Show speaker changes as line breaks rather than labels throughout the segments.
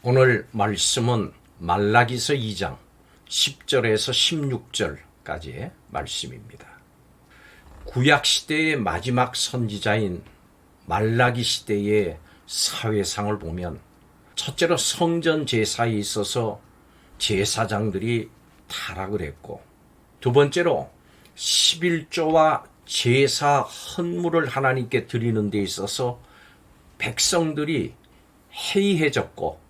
오늘 말씀은 말라기서 2장 10절에서 16절까지의 말씀입니다. 구약시대의 마지막 선지자인 말라기 시대의 사회상을 보면 첫째로 성전 제사에 있어서 제사장들이 타락을 했고, 두 번째로 11조와 제사 헌물을 하나님께 드리는 데 있어서 백성들이 해이해졌고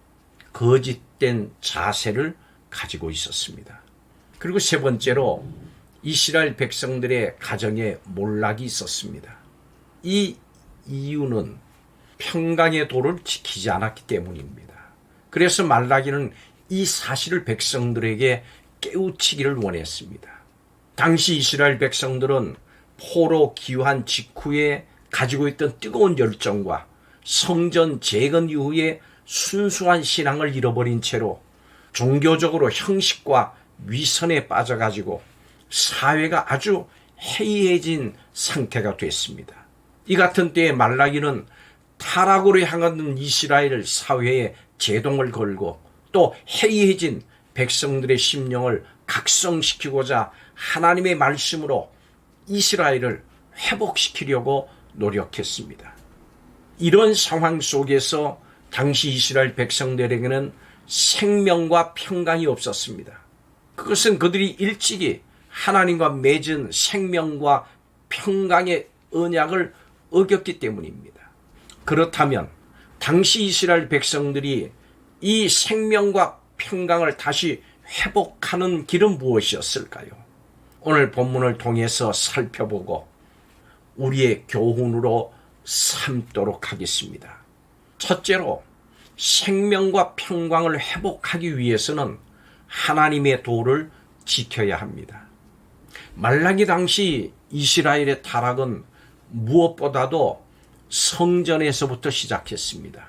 거짓된 자세를 가지고 있었습니다. 그리고 세 번째로 이스라엘 백성들의 가정에 몰락이 있었습니다. 이 이유는 평강의 도를 지키지 않았기 때문입니다. 그래서 말라기는 이 사실을 백성들에게 깨우치기를 원했습니다. 당시 이스라엘 백성들은 포로 귀환 직후에 가지고 있던 뜨거운 열정과 성전 재건 이후에 순수한 신앙을 잃어버린 채로 종교적으로 형식과 위선에 빠져가지고 사회가 아주 해이해진 상태가 됐습니다. 이 같은 때에 말라기는 타락으로 향하는 이스라엘 사회에 제동을 걸고 또 해이해진 백성들의 심령을 각성시키고자 하나님의 말씀으로 이스라엘을 회복시키려고 노력했습니다. 이런 상황 속에서 당시 이스라엘 백성들에게는 생명과 평강이 없었습니다. 그것은 그들이 일찍이 하나님과 맺은 생명과 평강의 언약을 어겼기 때문입니다. 그렇다면 당시 이스라엘 백성들이 이 생명과 평강을 다시 회복하는 길은 무엇이었을까요? 오늘 본문을 통해서 살펴보고 우리의 교훈으로 삼도록 하겠습니다. 첫째로 생명과 평강을 회복하기 위해서는 하나님의 도를 지켜야 합니다. 말라기 당시 이스라엘의 타락은 무엇보다도 성전에서부터 시작했습니다.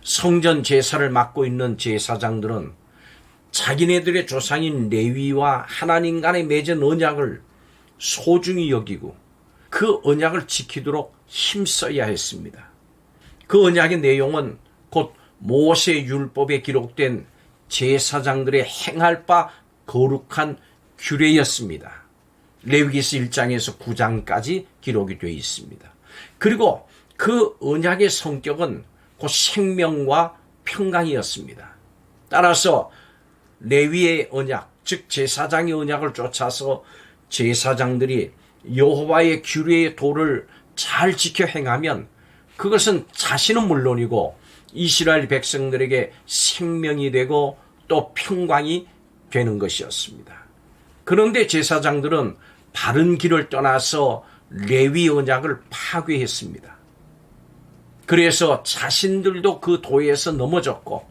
성전 제사를 맡고 있는 제사장들은 자기네들의 조상인 레위와 하나님 간에 맺은 언약을 소중히 여기고 그 언약을 지키도록 힘써야 했습니다. 그 언약의 내용은 곧 모세 율법에 기록된 제사장들의 행할 바 거룩한 규례였습니다. 레위기서 1장에서 9장까지 기록이 되어 있습니다. 그리고 그 언약의 성격은 곧 생명과 평강이었습니다. 따라서 레위의 언약, 즉 제사장의 언약을 쫓아서 제사장들이 여호와의 규례의 도를 잘 지켜 행하면 그것은 자신은 물론이고 이스라엘 백성들에게 생명이 되고 또 평강이 되는 것이었습니다. 그런데 제사장들은 바른 길을 떠나서 레위 언약을 파괴했습니다. 그래서 자신들도 그 도에서 넘어졌고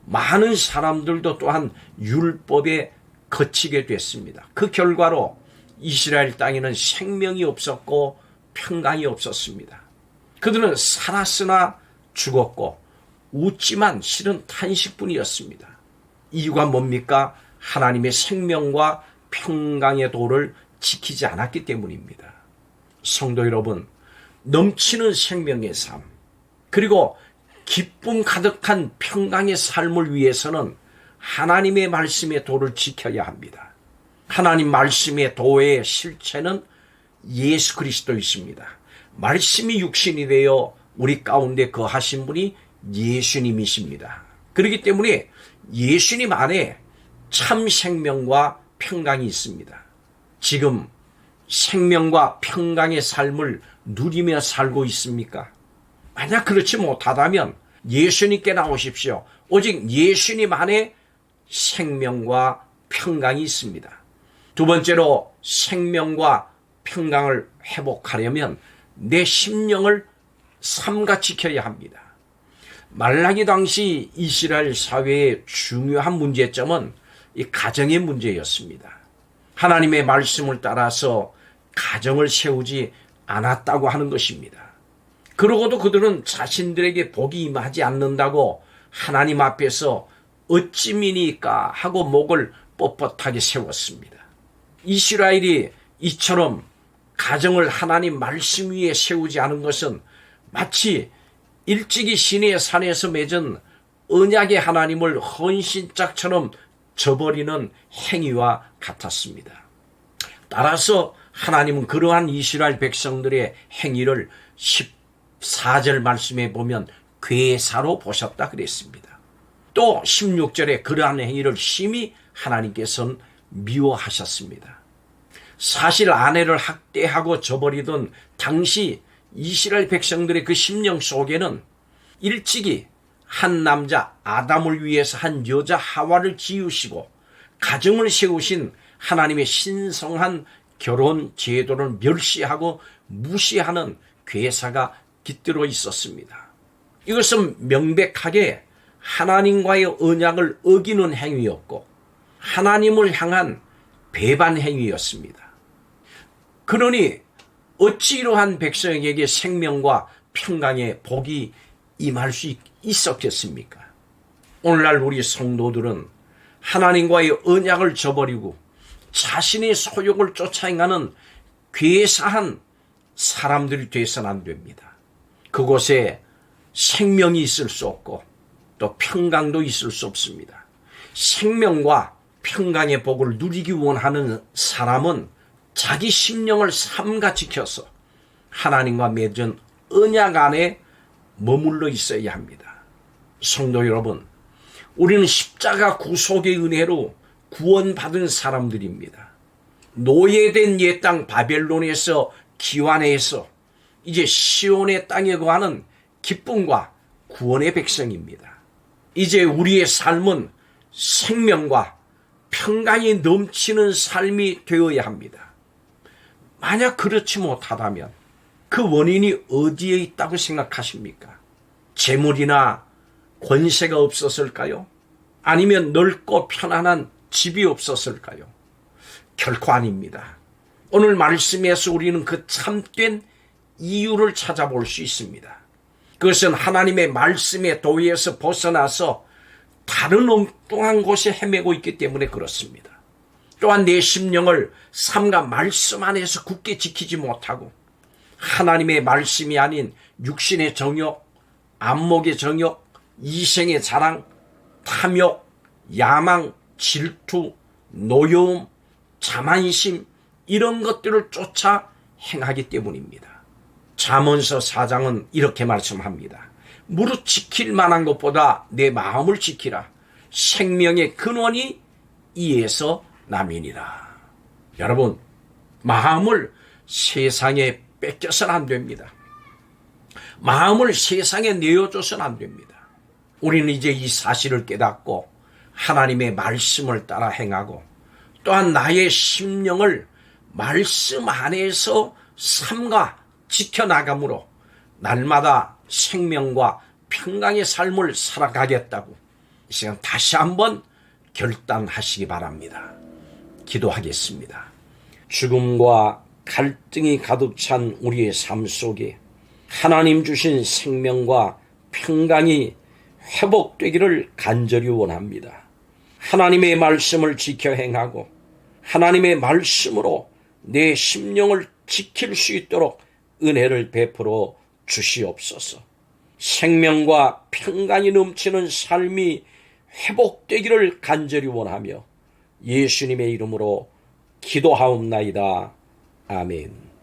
많은 사람들도 또한 율법에 거치게 됐습니다. 그 결과로 이스라엘 땅에는 생명이 없었고 평강이 없었습니다. 그들은 살았으나 죽었고 웃지만 실은 탄식뿐이었습니다. 이유가 뭡니까? 하나님의 생명과 평강의 도를 지키지 않았기 때문입니다. 성도 여러분, 넘치는 생명의 삶, 그리고 기쁨 가득한 평강의 삶을 위해서는 하나님의 말씀의 도를 지켜야 합니다. 하나님 말씀의 도의 실체는 예수 그리스도이십니다. 말씀이 육신이 되어 우리 가운데 거하신 분이 예수님이십니다. 그렇기 때문에 예수님 안에 참 생명과 평강이 있습니다. 지금 생명과 평강의 삶을 누리며 살고 있습니까? 만약 그렇지 못하다면 예수님께 나오십시오. 오직 예수님 안에 생명과 평강이 있습니다. 두 번째로 생명과 평강을 회복하려면 내 심령을 삼가지켜야 합니다. 말라기 당시 이스라엘 사회의 중요한 문제점은 이 가정의 문제였습니다. 하나님의 말씀을 따라서 가정을 세우지 않았다고 하는 것입니다. 그러고도 그들은 자신들에게 복이 임하지 않는다고 하나님 앞에서 어찌 미니까 하고 목을 뻣뻣하게 세웠습니다. 이스라엘이 이처럼 가정을 하나님 말씀 위에 세우지 않은 것은 마치 일찍이 시내의 산에서 맺은 언약의 하나님을 헌신짝처럼 저버리는 행위와 같았습니다. 따라서 하나님은 그러한 이스라엘 백성들의 행위를 14절 말씀에 보면 괴사로 보셨다 그랬습니다. 또 16절에 그러한 행위를 심히 하나님께서는 미워하셨습니다. 사실 아내를 학대하고 저버리던 당시 이스라엘 백성들의 그 심령 속에는 일찍이 한 남자 아담을 위해서 한 여자 하와를 지으시고 가정을 세우신 하나님의 신성한 결혼 제도를 멸시하고 무시하는 괴사가 깃들어 있었습니다. 이것은 명백하게 하나님과의 언약을 어기는 행위였고 하나님을 향한 배반 행위였습니다. 그러니 어찌 이러한 백성에게 생명과 평강의 복이 임할 수 있었겠습니까? 오늘날 우리 성도들은 하나님과의 언약을 저버리고 자신의 소욕을 쫓아 행하는 괴사한 사람들이 되어서는 안 됩니다. 그곳에 생명이 있을 수 없고 또 평강도 있을 수 없습니다. 생명과 평강의 복을 누리기 원하는 사람은 자기 심령을 삼가 지켜서 하나님과 맺은 언약 안에 머물러 있어야 합니다. 성도 여러분, 우리는 십자가 구속의 은혜로 구원받은 사람들입니다. 노예된 옛 땅 바벨론에서 기환해서 이제 시온의 땅에 거하는 기쁨과 구원의 백성입니다. 이제 우리의 삶은 생명과 평강이 넘치는 삶이 되어야 합니다. 만약 그렇지 못하다면 그 원인이 어디에 있다고 생각하십니까? 재물이나 권세가 없었을까요? 아니면 넓고 편안한 집이 없었을까요? 결코 아닙니다. 오늘 말씀에서 우리는 그 참된 이유를 찾아볼 수 있습니다. 그것은 하나님의 말씀의 도에서 벗어나서 다른 엉뚱한 곳에 헤매고 있기 때문에 그렇습니다. 또한 내 심령을 삼가 말씀 안에서 굳게 지키지 못하고 하나님의 말씀이 아닌 육신의 정욕, 안목의 정욕, 이생의 자랑, 탐욕, 야망, 질투, 노여움, 자만심 이런 것들을 쫓아 행하기 때문입니다. 잠언서 4장은 이렇게 말씀합니다. 무릇 지킬 만한 것보다 내 마음을 지키라. 생명의 근원이 이에서 남이니라. 여러분, 마음을 세상에 뺏겨서는 안 됩니다. 마음을 세상에 내어줘서는 안 됩니다. 우리는 이제 이 사실을 깨닫고 하나님의 말씀을 따라 행하고 또한 나의 심령을 말씀 안에서 삼가 지켜나감으로 날마다 생명과 평강의 삶을 살아가겠다고 이 시간 다시 한번 결단하시기 바랍니다. 기도하겠습니다. 죽음과 갈등이 가득 찬 우리의 삶 속에 하나님 주신 생명과 평강이 회복되기를 간절히 원합니다. 하나님의 말씀을 지켜 행하고 하나님의 말씀으로 내 심령을 지킬 수 있도록 은혜를 베풀어 주시옵소서. 생명과 평강이 넘치는 삶이 회복되기를 간절히 원하며 예수님의 이름으로 기도하옵나이다. 아멘.